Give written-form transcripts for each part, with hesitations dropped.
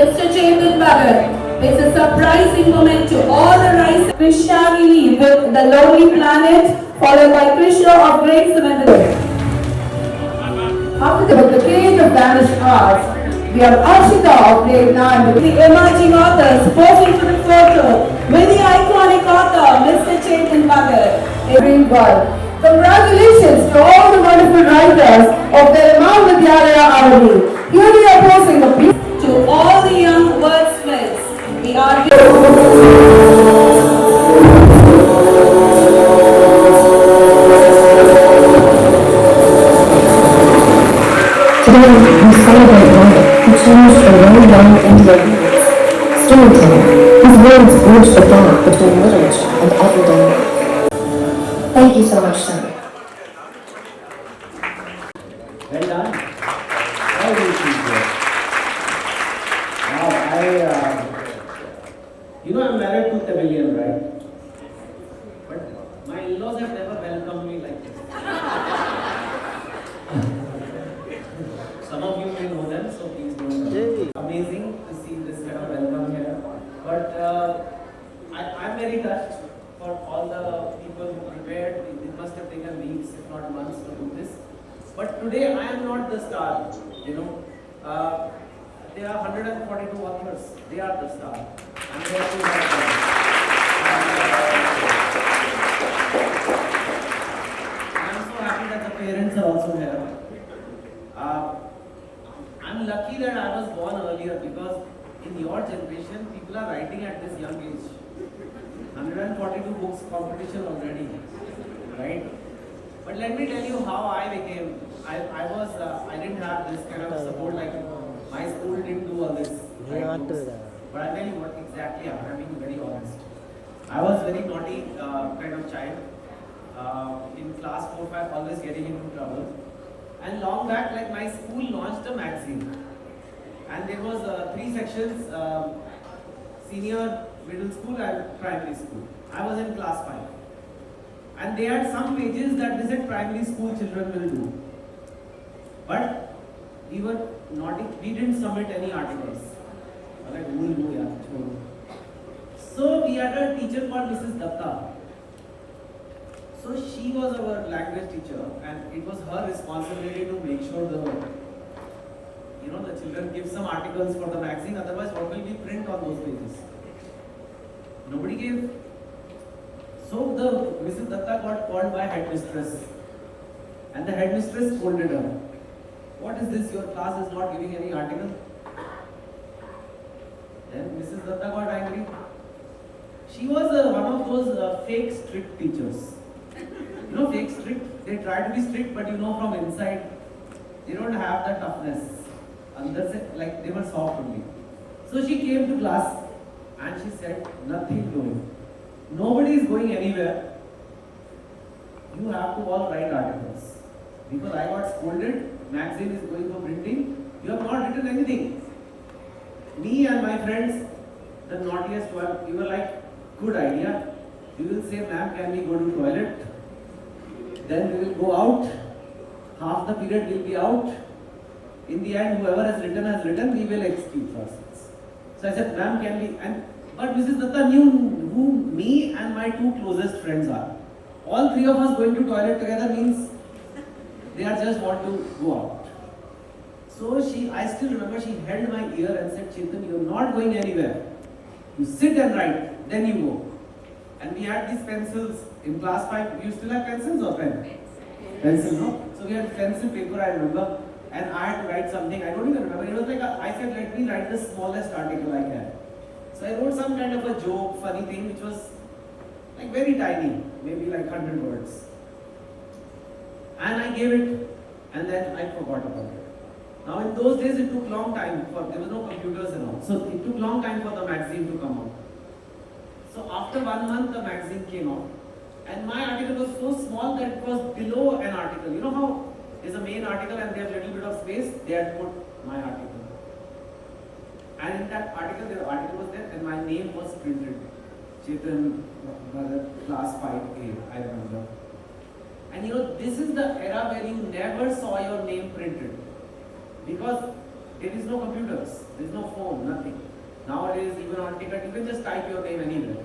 Mr. Chetan Bhagat. It's a surprising moment to all the rise. Krishnagini with The Lonely Planet, followed by Krishna of Great Cemetery. After the Cage of Vanished Arts, we have Ashita of Grade 9 with the emerging authors posing for the photo with the iconic author Mr. Chetan Bhagat. Everyone, congratulations to all the wonderful writers of the Imam Vidyalaya Avani. Here we are posing the piece. To all the young wordsmiths, we are Today, we celebrate Bhagat, who changed the very young Indian youth. Storytelling, his words bridge the gap between literature and everyday life. Thank you so much, sir. Well done. How do you feel here? Now, I'm married to Tamilian, right? But my in-laws have never welcomed me like this. Some of you may know them, so please don't know. Amazing to see this kind of welcome here. But I'm very touched for all the people who prepared. It must have taken weeks, if not months, to do this. But today I am not the star, there are 142 authors, they are the star. And they are too I am so happy that the parents are also here. I'm lucky that I was born earlier because in your generation, people are writing at this young age. 142 books competition already, right? But let me tell you how I became. I didn't have this kind of support like my school didn't do all this. Right? But I'll tell you what exactly happened. I'm being very honest. I was very naughty kind of child. In class 4-5, always getting into trouble. And long back, like my school launched a magazine. And there was 3 sections, senior, middle school and primary school. I was in class 5. And they had some pages that they said primary school children will do. But we were naughty, we didn't submit any articles. Like, so we had a teacher called Mrs. Datta. So she was our language teacher and it was her responsibility to make sure the children give some articles for the magazine, otherwise what will we print on those pages? Nobody gave. So the Mrs. Datta got called by headmistress and the headmistress scolded her. What is this? Your class is not giving any article. Then Mrs. Datta got angry. She was one of those fake strict teachers. Fake strict, they try to be strict, but from inside, they don't have the toughness. Like they were soft only. So she came to class and she said, nothing doing. Nobody is going anywhere. You have to all write articles. Because I got scolded, magazine is going for printing, you have not written anything. Me and my friends, the naughtiest one, we were like, good idea. We will say, ma'am, can we go to toilet? Then we will go out. Half the period will be out. In the end, whoever has written, we will excuse ourselves. So I said, ma'am, can we? But Mrs. Datta knew who me and my 2 closest friends are. All 3 of us going to toilet together means they are just want to go out. So I still remember she held my ear and said, Chetan, you are not going anywhere. You sit and write, then you go. And we had these pencils in class 5. You still have pencils or pen? Pencil, no? So we had pencil paper, I remember. And I had to write something, I don't even remember. It was like, I said, let me write the smallest article I can. So I wrote some kind of a joke, funny thing, which was like very tiny, maybe like 100 words. And I gave it, and then I forgot about it. Now in those days, it took long time, there was no computers and all. So it took long time for the magazine to come out. So after 1 month, the magazine came out. And my article was so small that it was below an article. You know how there's a main article and there's a little bit of space? They had put my article. And in that article, the article was there and my name was printed. Chetan Bhagat, class 5A, I remember. And this is the era where you never saw your name printed. Because There is no computers, there is no phone, nothing. Nowadays, even on ticket, you can just type your name anywhere.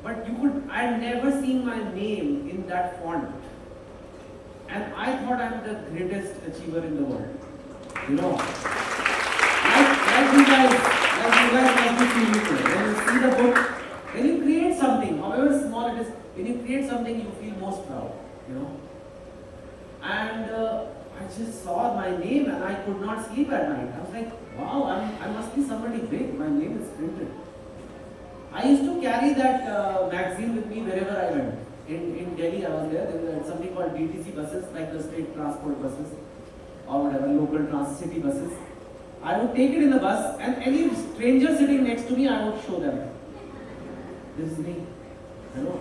But I had never seen my name in that font. And I thought I'm the greatest achiever in the world. You know, like you guys like to feel it. When you see the book, when you create something, however small it is, when you create something, you feel most proud. You know. And I just saw my name and I could not sleep at night. I was like, wow, I must be somebody big. My name is printed. I used to carry that magazine with me wherever I went. In Delhi, I was there was something called DTC buses, like the state transport buses, or whatever, local city buses. I would take it in the bus, and any stranger sitting next to me, I would show them. This is me. Hello.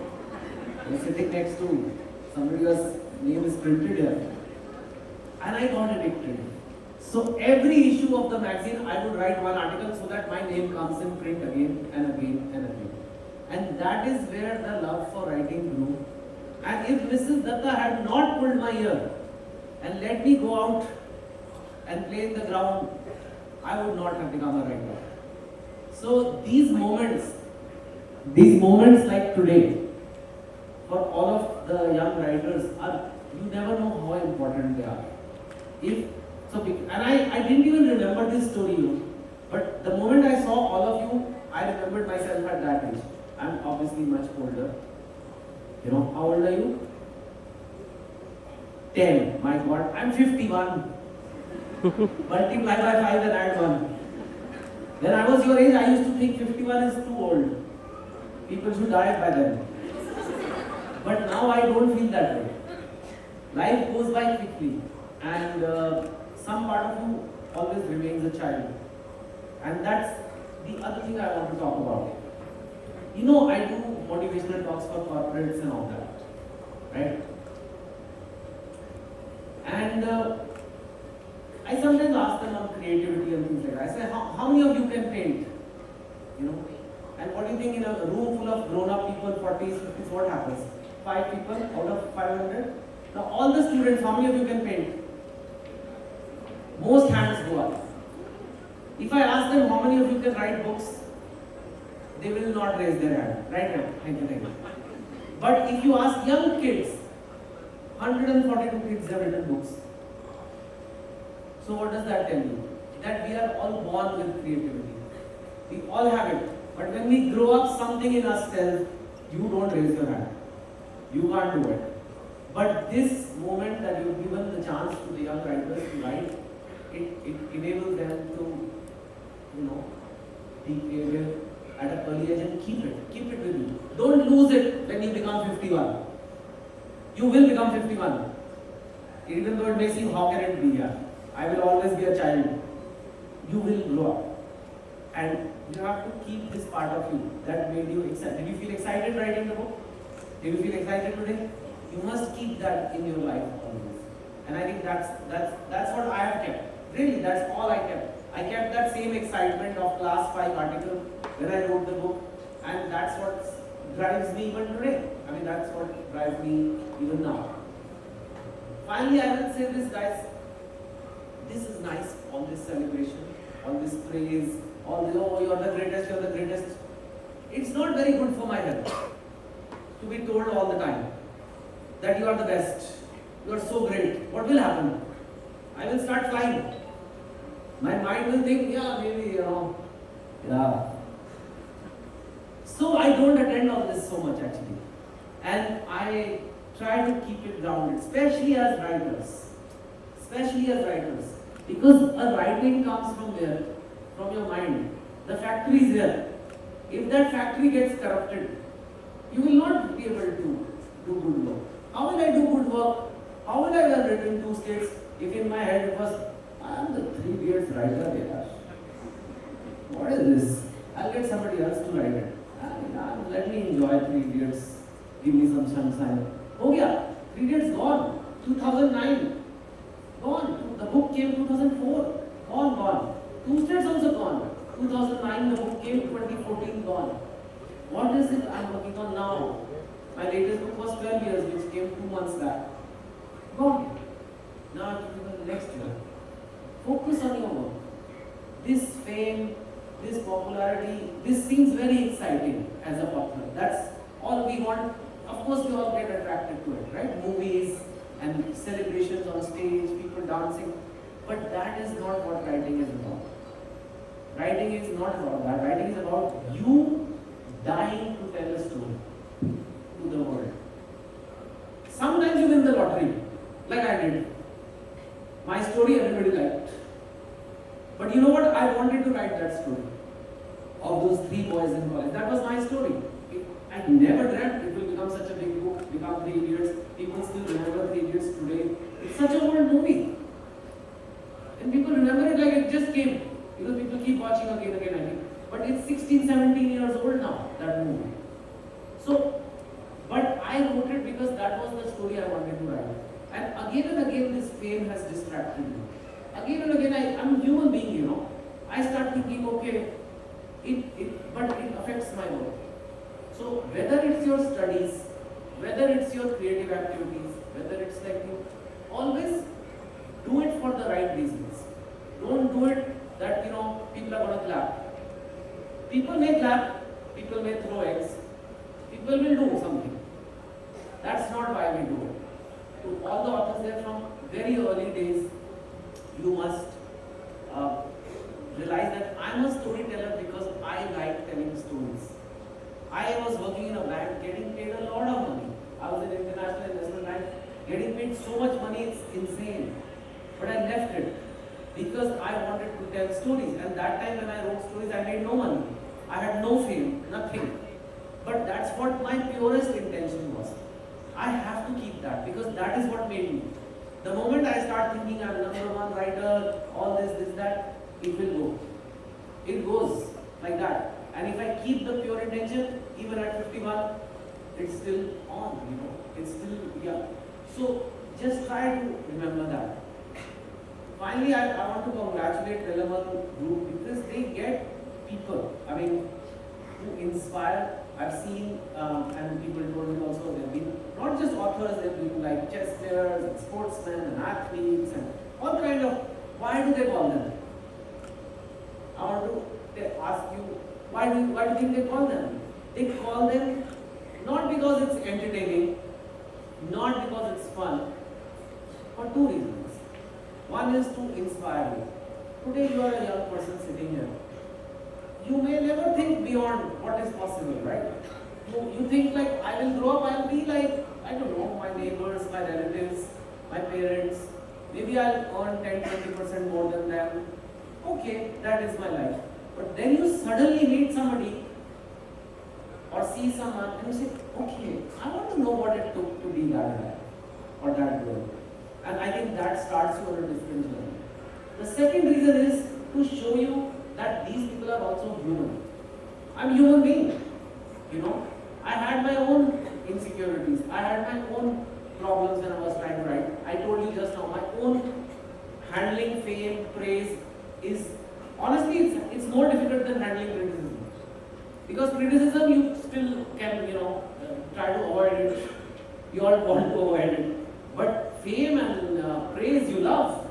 I'm sitting next to somebody whose name is printed here. And I got addicted. So every issue of the magazine, I would write one article so that my name comes in print again and again and again. And that is where the love for writing grew. And if Mrs. Datta had not pulled my ear and let me go out and play in the ground, I would not have become a writer. So these moments like today, for all of the young writers, you never know how important they are. I didn't even remember this story, but the moment I saw all of you, I remembered myself at that age. I'm obviously much older. You know, how old are you? 10. My God, I'm 51. Multiply by 5 and add 1. When I was your age, I used to think 51 is too old. People should die by then. But now I don't feel that way. Life goes by quickly, and some part of you always remains a child. And that's the other thing I want to talk about. You know, I do motivational talks for corporates and all that, right? And I sometimes ask them on creativity and things like that. I say, how many of you can paint? You know? And what do you think in a room full of grown-up people, 40s, 50s, what happens? 5 people out of 500? Now all the students, how many of you can paint? Most hands go up. If I ask them how many of you can write books, they will not raise their hand. Right now, thank you. But if you ask young kids, 142 kids have written books. So what does that tell you? That we are all born with creativity. We all have it. But when we grow up, something in us tells, you don't raise your hand. You can't do it. But this moment that you've given the chance to the young writers to write, it enables them to, be creative at an early age and keep it with you. Don't lose it when you become 51. You will become 51. Even though it may seem, how can it be? Yeah? I will always be a child. You will grow up. And you have to keep this part of you that made you excited. Did you feel excited writing the book? Did you feel excited today? You must keep that in your life always. And I think that's what I have kept. Really, that's all I kept. I kept that same excitement of class 5 article when I wrote the book, and that's what drives me even today. I mean, that's what drives me even now. Finally, I will say this, guys. This is nice, all this celebration, all this praise, all the, oh, you're the greatest. It's not very good for my health to be told all the time that you are the best, you are so great. What will happen? I will start flying. My mind will think, yeah, maybe, yeah. So I don't attend all this so much actually. And I try to keep it grounded, especially as writers. Because a writing comes from where? From your mind. The factory is there. If that factory gets corrupted, you will not be able to do good work. How will I do good work? How will I have written 2 states if in my head it was, I am the 3 Idiots writer there. What is this? I'll get somebody else to write it. Let me enjoy 3 Idiots. Give me some sunshine. Oh yeah, 3 Idiots gone. 2009. Gone. The book came 2004. Gone. 2 states also gone. 2009 the book came, 2014 gone. What is it I'm working on now? My latest book was 12 years, which came 2 months back. Gone. Now I'm looking for the next year. Focus on your work. this fame, this popularity, this seems very exciting as a author. That's all we want. Of course, we all get attracted to it, right? Movies and celebrations on stage, people dancing. But that is not what writing is about. Writing is not about that. Writing is about you dying to tell a story to the world. Sometimes you win the lottery, like I did. My story everybody liked. But you know what? I wanted to write that story of those 3 boys in college. That was my story. I never dreamt it will become such a big book, become 3 Idiots. People still remember 3 Idiots today. It's such an old movie. And people remember it like it just came. Because people keep watching again and again. But it's 16, 17 years old now, that movie. So, but I wrote it because that was the story I wanted to write. And again this fame has distracted me. Again and again, I'm a human being, you know. I start thinking, okay, but it affects my work. So whether it's your studies, whether it's your creative activities, whether it's like you, always do it for the right reasons. Don't do it that, you know, people are going to clap. People may clap, people may throw eggs, people will do something. That's not why we do it. To all the authors there from very early days, you must realize that I'm a storyteller because I like telling stories. I was working in a bank, getting paid a lot of money. I was in international investment bank, getting paid so much money, it's insane. But I left it because I wanted to tell stories. And that time when I wrote stories, I made no money. I had no fame, nothing. But that's what my purest intention was. I have to keep that because that is what made me. The moment I start thinking I'm #1 writer, all this, that, it will go. It goes like that. And if I keep the pure intention, even at 51, it's still on, you know. It's still, yeah. So just try to remember that. Finally, I want to congratulate Relevant Group because they get people, I mean, who inspire. I've seen, and people told me also, there have been not just authors, there have been like chess players, and sportsmen, and athletes, and all kind of. Why do they call them? I want to ask you, why do you think they call them? They call them not because it's entertaining, not because it's fun, for 2 reasons. One is to inspire you. Today you are a young person sitting here. You may never think beyond what is possible, right? You think like, I will grow up, I'll be like, I don't know, my neighbors, my relatives, my parents. Maybe I'll earn 10-20% more than them. Okay, that is my life. But then you suddenly meet somebody or see someone and you say, okay, I want to know what it took to be that guy or that girl. And I think that starts you on a different journey. The second reason is to show you that these people are also human. I'm a human being, you know. I had my own insecurities. I had my own problems when I was trying to write. I told you just now, my own handling fame, praise is, honestly, it's more difficult than handling criticism. Because criticism you still can, you know, try to avoid it. You all want to avoid it. But fame and praise you love.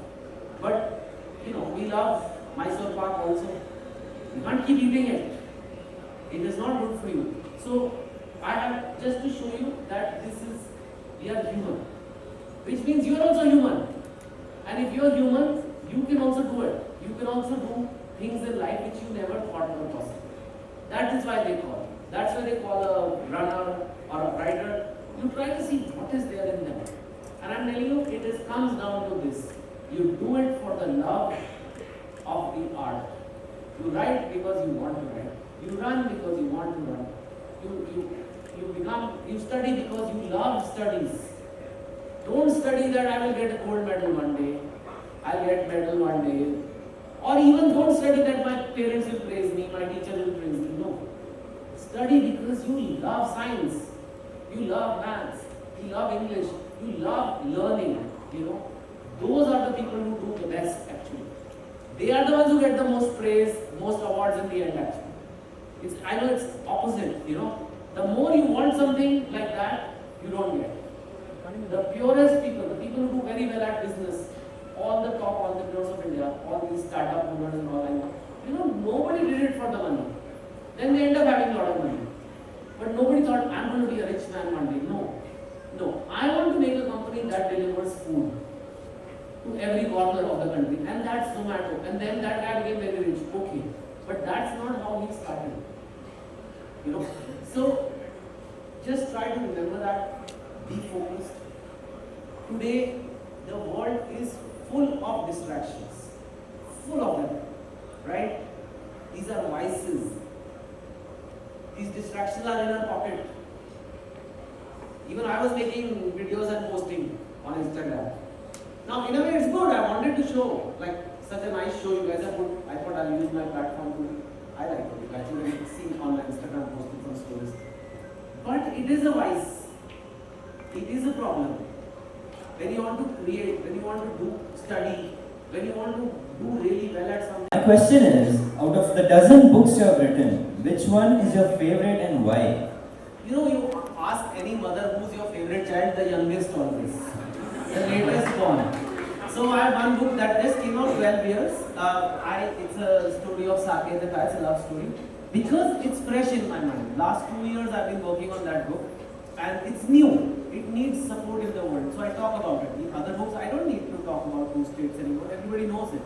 But, you know, we love Mysore Pak also. You can't keep eating it. It is not good for you. So, I have just to show you that we are human. Which means you are also human. And if you are human, you can also do it. You can also do things in life which you never thought were possible. That is why they call. That's why they call a runner or a writer. You try to see what is there in them. And I'm telling you, it comes down to this. You do it for the love of the art. You write because you want to write. You run because you want to run. You study because you love studies. Don't study that I will get a gold medal one day. I'll get medal one day. Or even don't study that my parents will praise me, my teacher will praise me. No. Study because you love science. You love maths. You love English. You love learning. You know. Those are the people who do the best actually. They are the ones who get the most praise, most awards in the end actually. I know it's opposite, you know. The more you want something like that, you don't get. The purest people, the people who do very well at business, all the top entrepreneurs of India, all these startup owners and all, Nobody did it for the money. Then they end up having a lot of money. But nobody thought, I'm going to be a rich man one day. No. I want to make a company that delivers food to every corner of the country. And that's Zomato. And then that guy became very rich. Okay. But that's not how he started. So just try to remember that. Be focused. Today, the world is full of distractions. Full of them. Right? These are vices. These distractions are in our pocket. Even I was making videos and posting on Instagram. Now, in a way, it's good. I wanted to show, like, such a nice show you guys have put. I thought I'll use my platform to highlight it. You actually see on my Instagram posting some stories. But it is a vice. It is a problem. When you want to create, when you want to do study, when you want to do really well at something. My question is, out of the dozen books you have written, which one is your favorite and why? You ask any mother who's your favorite child, the youngest always. The latest born. So I have one book that just came out 12 years. It's a story of Sakyadika, it's a love story. Because it's fresh in my mind. Last 2 years I've been working on that book. And it's new. It needs support in the world. So I talk about it. In other books I don't need to talk about two states anymore. Everybody knows it.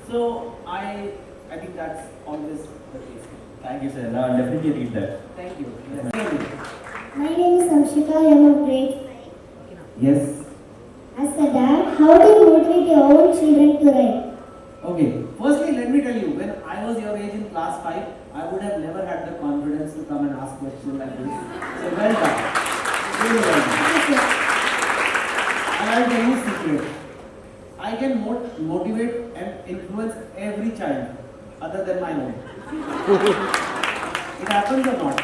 So I think that's always the case. Thank you, sir. Now I'll definitely read that. Thank you. My name is Samshika. I am of grade 5. Yes. As a dad, how do you motivate your own children to write? Okay. Firstly, let me tell you, when I was your age in class 5, I would have never had the confidence to come and ask questions like this. So well done. Really well done. And I'll tell you a secret. I can motivate and influence every child other than my own. It happens or not?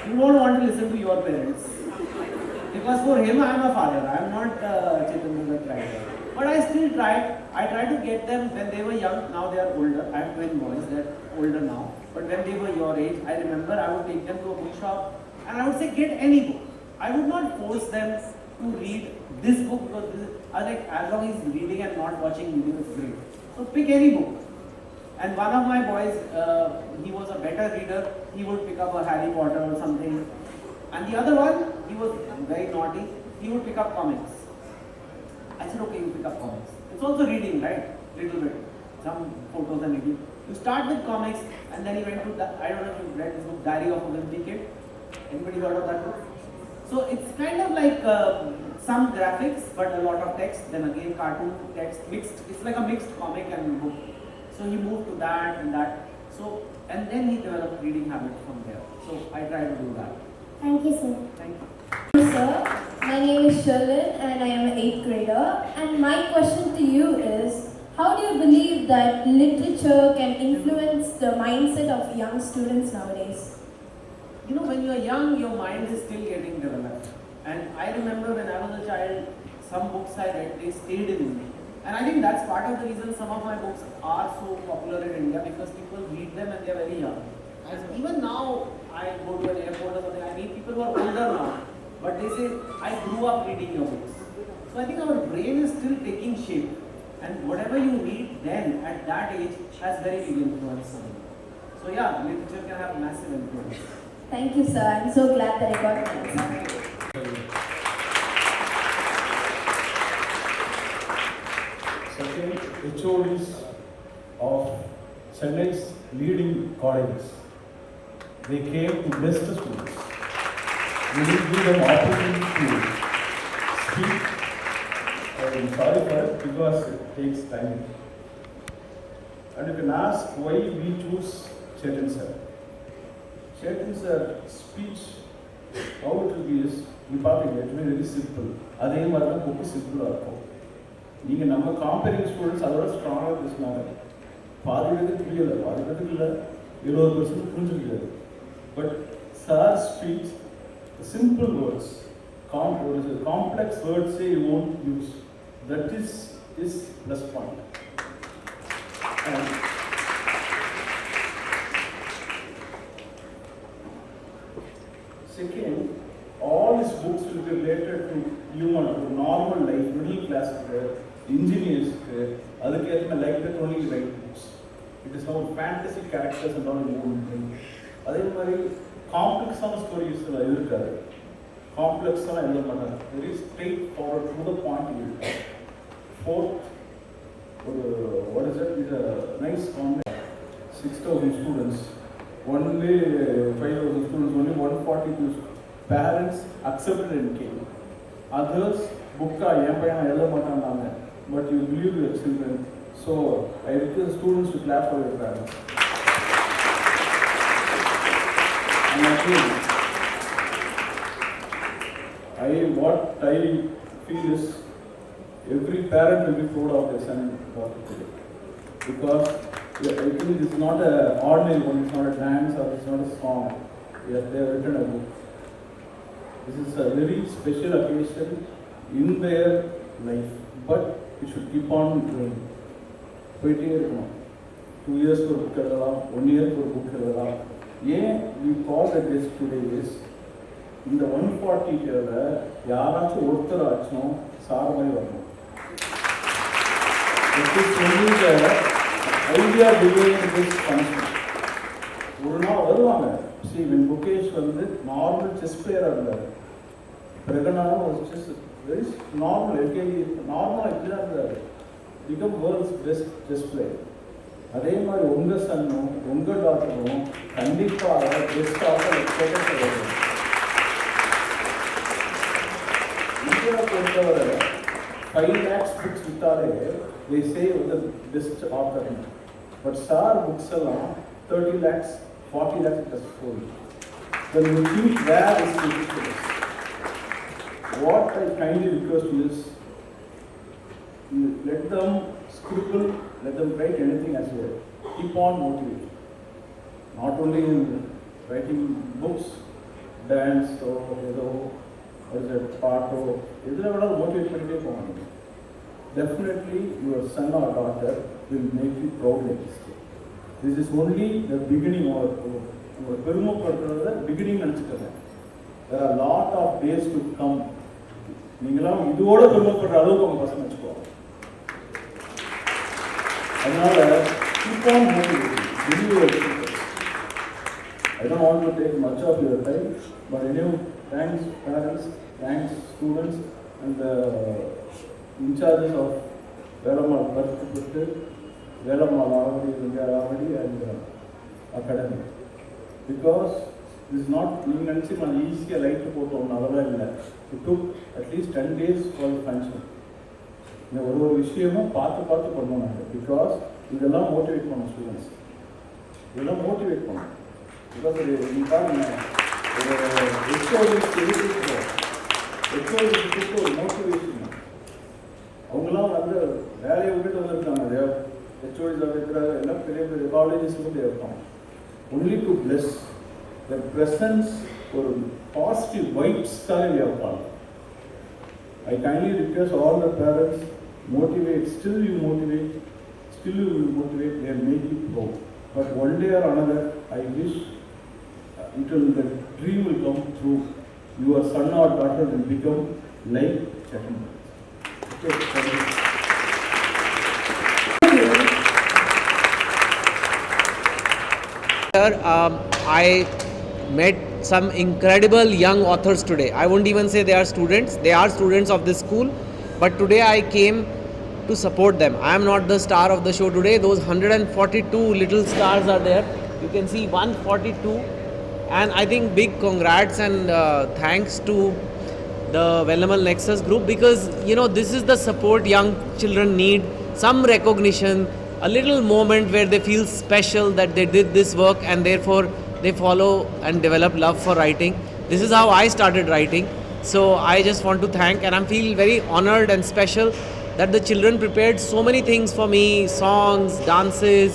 You don't want to listen to your parents. Because for him, I am a father. I am not Chaitanya Trider. But I still tried. I tried to get them when they were young. Now they are older. I have twin boys. They are older now. But when they were your age, I remember I would take them to a bookshop and I would say, get any book. I would not force them to read this book because I like, as long as he's reading and not watching videos, it's great. So pick any book. And one of my boys, he was a better reader. He would pick up a Harry Potter or something. And the other one, he was very naughty. He would pick up comics. I said, okay, you pick up comics. It's also reading, right? Little bit. Some photos and reading. You start with comics and then he went to, I don't know if you've read this book, Diary of a Wimpy Kid. Anybody heard of that book? So it's kind of like some graphics but a lot of text. Then again cartoon, text, mixed. It's like a mixed comic and book. So he moved to that and that. So, and then he developed reading habits from there. So I try to do that. Thank you, sir. Thank you. Sir, my name is Sherlyn and I am an 8th grader. And my question to you is, how do you believe that literature can influence the mindset of young students nowadays? When you are young, your mind is still getting developed. And I remember when I was a child, some books I read, they stayed in me. And I think that's part of the reason some of my books are so popular in India, because people read them and they are very young. And even now, I go to an airport or something, I meet people who are older now, but they say, I grew up reading your books. So I think our brain is still taking shape, and whatever you read then, at that age, has very big influence on you. So yeah, literature can have massive influence. Thank you, sir. I'm so glad that I got an answer. Second, HODs of Chennai's leading colleges. They came to bless the students. We will give them opportunity to speak. I'm sorry for it because it takes time. And you can ask why we choose Chetan sir. Chetan sir speech, how it will be is, you probably get very simple. அதே மாதிரி தான் book simple இருக்கும். நீங்க நம்ம compering students அதோட ஸ்ட்ராங்காக பேசினாங்க. பாதி பேருக்கு புரியல, பாதி பேருக்கு இல்லை, 70% புரிஞ்சிருக்காது. But sir speech simple words, complex வேர்ட்ஸே you won't use. That is plus point. Second, all his books will be related to human, to normal life, middle class, engineers, like that only write books. It is now fantasy characters and all moving. அதே மாதிரி காம்ப்ளெக்ஸான stories இருக்காது. காம்ப்ளெக்ஸாக எழுத மாட்டாங்க. Very straight forward to the point இருக்கு. Fourth ஒரு what is it? It's a nice concept. 6,000 students. Only 5,000 students. Only 142 parents accepted and came. Others book என் பையன் எழுத மாட்டாங்க. But you believe your children. So I request students to clap for your parents. And again, what I feel is every parent will be proud of their son and daughter today. Because I think it's not an ordinary one, it's not a dance or it's not a song. Yes, they have written a book. This is a very special occasion in their life, but it should keep on going. போயிட்டே இருக்கணும். 2 years ஒரு book எழுதலாம், 1 year ஒரு book எழுதலாம். ஏன் we call the guest today is இந்த 140 பேர்ல யாராச்சும் ஒருத்தராச்சும் சார் மாதிரி வரணும். It is only the idea behind this function. ஒரு நாள் வருவாங்க. See, when Mukesh வந்து நார்மல் செஸ் பிளேயராக இருந்தார். பிரகனாவும் ஒரு செஸ் வெரி நார்மல் எல்கேஜி நார்மலாக இப்படி தான் இருந்தார். Become world's best chess player. அதே மாதிரி உங்கள் சன்னும் உங்கள் டாக்டரும் கண்டிப்பாக பெஸ்ட்டாக வருவாங்க. இந்தியாவை பொறுத்தவரை 5 lakhs books வித்தாலே they say the best author. But SAR books எல்லாம் 30 lakhs, 40 lakhs it has sold. When you think where is the difference? What I kindly request is, let them scribble, let them write anything as well. Keep on motivating. Not only in writing books, dance or what is it, part or motivate பண்ணிட்டே போவாங்க. Definitely your son or daughter will make you proud like this. This is only the beginning or பெருமைப்படுறத beginning நினச்சிக்கிறேன். There are a lot of days to come. நீங்களாம் இதோட பெருமைப்படுற அளவுக்கு உங்கள் பசங்க வச்சுக்குவாங்க. அதனால keep on motivating. I don't want to take much of your time, but anyway, thanks parents, thanks students and the in charges of Velamal Parthiputtu, Velamal Avadi and academy. Because this is not easy light to put on other. It took at least 10 days for the function. ஒரு விஷயமும் பார்த்து பண்ணுவாங்க. Because இதெல்லாம் motivate பண்ண students, இதெல்லாம் motivate பண்ணும். Because நீ பாருங்க, ஒரு ஹெச்ஓடிக்கு ஒரு மோட்டிவேஷன். அவங்களாம் வந்து வேலையை விட்டுட்டு வந்திருக்காங்க. ஹெச்ஓடிஸ் இருக்கிறாங்க, எல்லாம் பெரிய பெரிய காலேஜஸ் வந்து இருப்பாங்க. Only to plus the presence, ஒரு பாசிட்டிவ் வைப்ஸ்க்காக இருப்பாங்க. I kindly request all the parents, motivate, still you will motivate, they will make you proud. But one day or another, I wish the dream will come true. Your son or daughter will become like Chetan. Okay, thank you. I met some incredible young authors today. I won't even say they are students. They are students of this school. But today I came to support them. I am not the star of the show today. Those 142 little stars are there. You can see 142. And I think big congrats and thanks to the Velamal Nexus group, because this is the support young children need. Some recognition, a little moment where they feel special that they did this work and therefore they follow and develop love for writing. This is how I started writing. So I just want to thank, and I feel very honored and special that the children prepared so many things for me, songs, dances,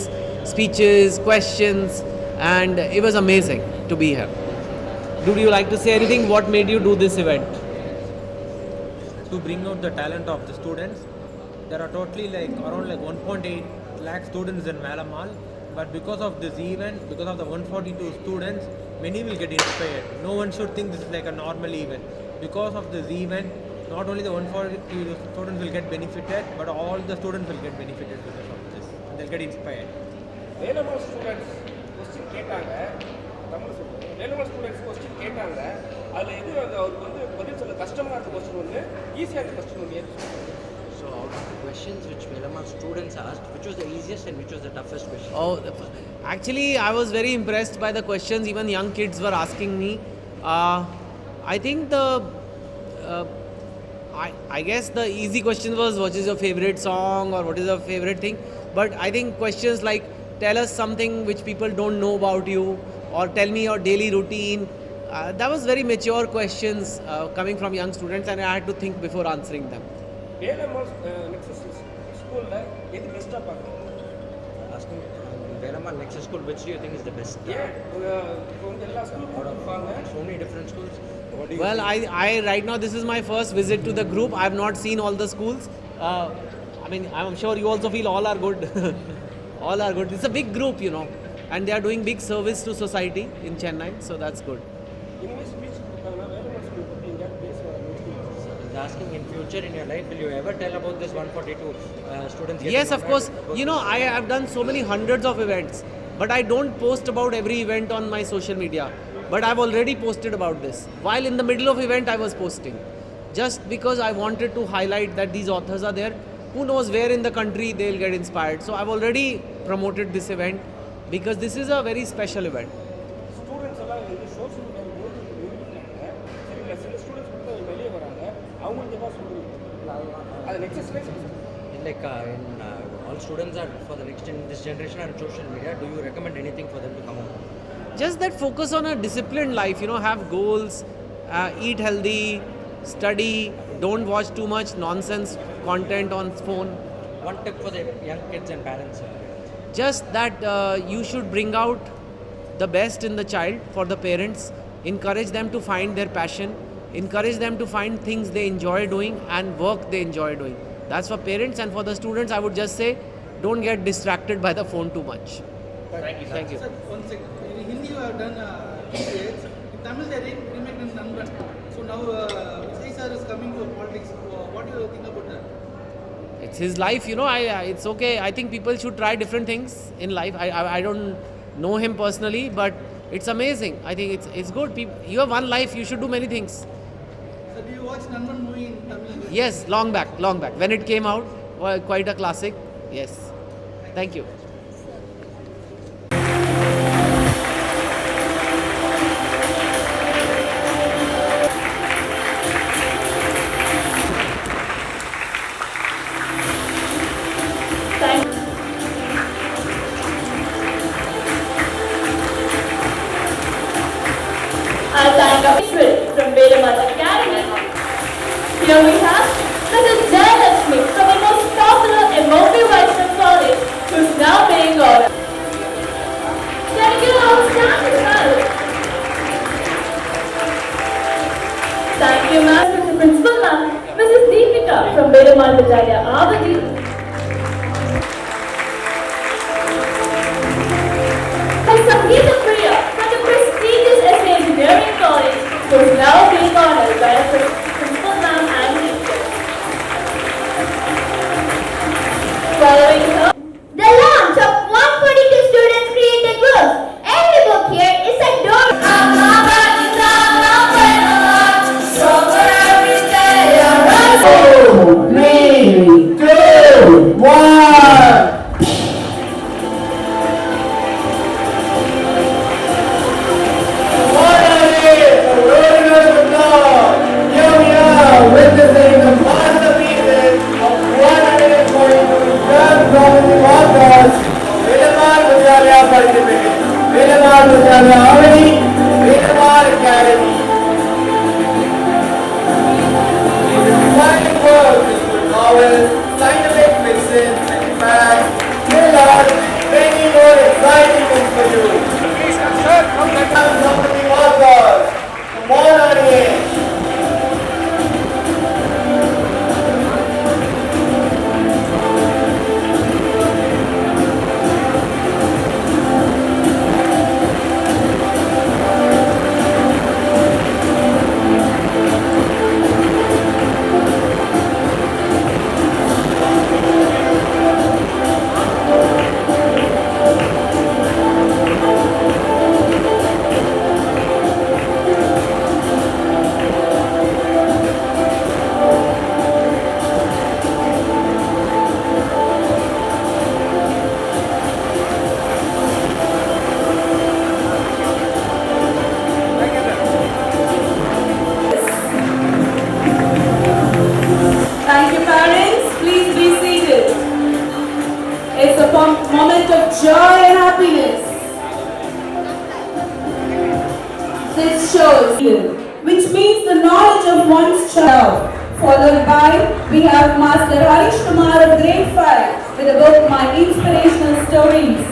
speeches, questions, and it was amazing to be here. Would you like to say anything? What made you do this event? To bring out the talent of the students. There are totally around 1.8 lakh students in Velamal. But because of this event, because of the 142 students, many will get inspired. No one should think this is like a normal event. Because of this event, not only the 142 students will get benefited, but all the students will get benefited because of this. They'll get inspired. Velammal students question கேட்டாங்க, தமிழ் சொல்லுங்கள், Velammal students question கேட்டாங்க, அதில் எது அவருக்கு வந்து பதில் சொல்ல கஷ்டமாக இருந்த கொஸ்டின் ஒன்று, ஈஸியாக இருந்த கொஸ்டின் ஒன்று ஏற்று. So out of the questions which Velaman students asked, which was the easiest and which was the toughest question? Actually, I was very impressed by the questions even young kids were asking me. I think I guess the easy question was what is your favorite song or what is your favorite thing. But I think questions like tell us something which people don't know about you or tell me your daily routine. That was very mature questions coming from young students, and I had to think before answering them. Velammal nexus ஸ்கூலில் எது பெஸ்ட்டாக பார்க்குறீங்க? Asking Velaman Nexus School, which do you think is the best? ஏன் இப்போ வந்து எல்லா ஸ்கூலும் இருப்பாங்க, So many different schools. What do you Well, think? I right now this is my first visit to the group. I have not seen all the schools. I mean, I'm sure you also feel all are good. All are good. It's a big group, you know, and they are doing big service to society in Chennai, so that's good. இனிமேல் speech கொடுத்தாங்கன்னா Velammal school பற்றி எங்கேயாவது பேசுவாங்க? He's asking in future in your life, will you ever tell about this 142 students? getting Yes, of honored? course. You know, I have done so many hundreds of events, but I don't post about every event on my social media. But I've already posted about this. While in the middle of event, I was posting. Just because I wanted to highlight that these authors are there. Who knows where in the country they'll get inspired. So I've already promoted this event because this is a very special event. Students எல்லாம் வந்து social media நிறுத்திட்டாங்க. சரிங்களா, சில students மட்டும் வெளியே வராங்க, அவங்களுக்கு எதாவது சொல்லுவீங்க? அது நெக்ஸஸ்லேயே சொல்லுங்கள். Like all students are for the next this generation are on social media. Do you recommend anything for them to come out? Just that focus on a disciplined life, you know, have goals, eat healthy, study, don't watch too much nonsense content on phone. One tip for the young kids and parents. Just that you should bring out the best in the child for the parents, encourage them to find their passion, encourage them to find things they enjoy doing and work they enjoy doing. That's for parents, and for the students I would just say don't get distracted by the phone too much. Thank you. Sir, one second. In Hindi you have done debates. In Tamil they remake in Nanban. So now Vijay sir is coming to politics. What do you think about that? It's his life, you know. It's okay. I think people should try different things in life. I don't know him personally, but it's amazing. I think it's good. You have one life. You should do many things. So do you watch Nanban movie in Tamil? Yes, long back when it came out, quite a classic. Yes. Thank you. I thank our Ishwar from Velaman Academy. Here we have Mrs. Jayalakshmi from the most popular MOP Vaishnav College, who is now being honored. Can you give our standing well? Thank you, ma'am. Mr. Principal, ma'am. Mrs. Deepika from Velaman Vidyalaya, Avadi. Ms. Sangeeta Priya from the prestigious SA Engineering College, who is now being honored by a principal ma'am and teachers. Following her, The launch of 142 students created books. Every book here is a door. Scientific fiction, and facts, will are many more exciting things for you. Sir, come let us come to the authors. Come on, audience. It's a moment of joy and happiness. This shows which means the knowledge of one's child. Followed by, we have Master Harish Kumar of Grade 5 with the book My Inspirational Stories.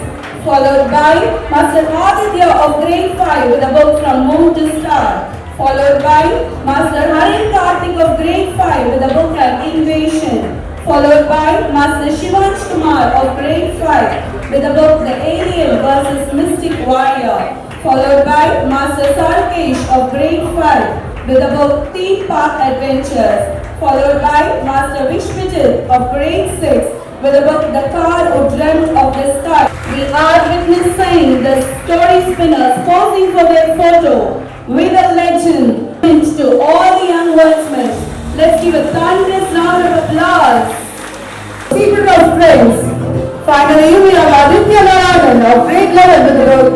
Followed by Master Aditya of Grade 5 with a book From Moon to Star. Followed by Master Harin Karthik of Grade 5 with a book An Invasion. Followed by Master Shivansh Kumar of Grade 5 with the book The Alien vs. Mystic Warrior. Followed by Master Sarkesh of Grade 5 with the book Theme Park Adventures. Followed by Master Vishwajit of Grade 6 with the book The Car Who Dreamt of the Sky. We are witnessing the story spinners posing for their photo with a legend. To all the young wordsmiths, let's give a thunderous round of applause. Secret of Friends. Finally, we have Aditya Narayan of Grade 11 with the book